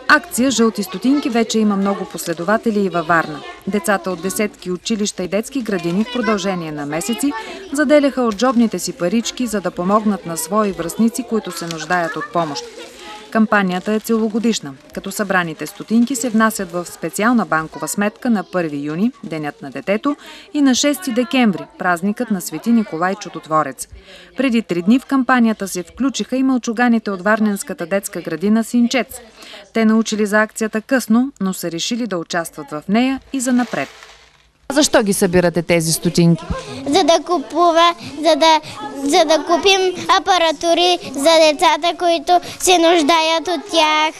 Акция «Жълти стотинки» вече има много последователи и във Варна. Децата от десетки училища и детски градини в продължение на месеци заделяха от джобните си парички, за да помогнат на свои връстници, които се нуждаят от помощ. Кампанията е целогодишна, като събраните стотинки се внасят в специална банкова сметка на 1 юни, Денят на детето, и на 6 декември, празникът на Свети Николай Чудотворец. Преди 3 дни в кампанията се включиха и мълчуганите от варненската детска градина Синчец. Те научили за акцията късно, но са решили да участват в нея и занапред. Защо ги събирате тези стотинки? За да купим апаратури за децата, които се нуждаят от тях.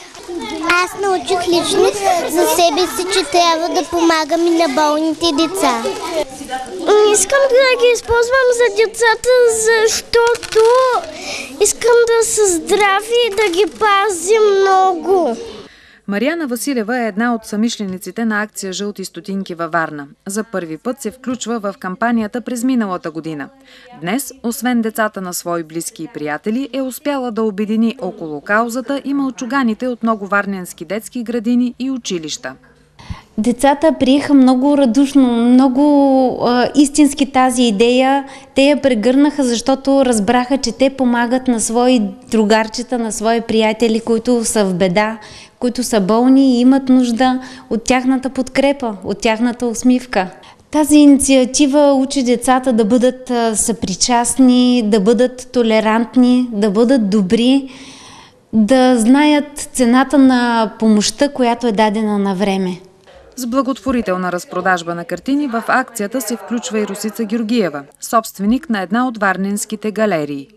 Аз научих лично за себе си, че трябва да помагам и на болните деца. Искам да ги използвам за децата, защото искам да са здрави и да ги пазим много. Марияна Василева е една от съмишлениците на акция «Жълти стотинки» във Варна. За първи път се включва в кампанията през миналата година. Днес, освен децата на свои близки и приятели, е успяла да обедини около каузата и мълчуганите от много варненски детски градини и училища. Децата приеха много радушно, много истински тази идея. Те я прегърнаха, защото разбраха, че те помагат на свои другарчета, на свои приятели, които са в беда, които са болни и имат нужда от тяхната подкрепа, от тяхната усмивка. Тази инициатива учи децата да бъдат съпричастни, да бъдат толерантни, да бъдат добри, да знаят цената на помощта, която е дадена на време. С благотворителна разпродажба на картини в акцията се включва и Росица Георгиева, собственик на една от варненските галерии.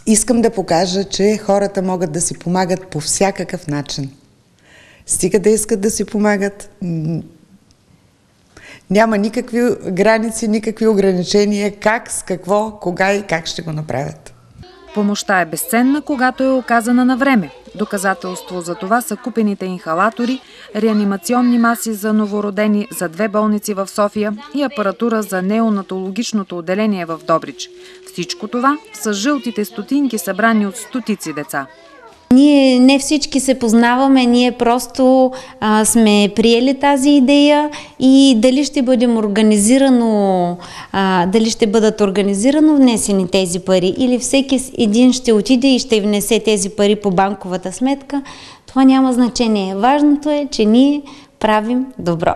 Искам да покажа, че хората могат да си помагат по всякакъв начин. Стига да искат да си помагат. Няма никакви граници, никакви ограничения как, с какво, кога и как ще го направят. Помощта е безценна, когато е оказана на време. Доказателство за това са купените инхалатори, реанимационни маси за новородени за 2 болници в София и апаратура за неонатологичното отделение в Добрич. Всичко това са жълтите стотинки, събрани от стотици деца. Ние не всички се познаваме, ние просто сме приели тази идея и дали ще бъдат организирано внесени тези пари или всеки един ще отиде и ще внесе тези пари по банковата сметка, това няма значение. Важното е, че ние правим добро.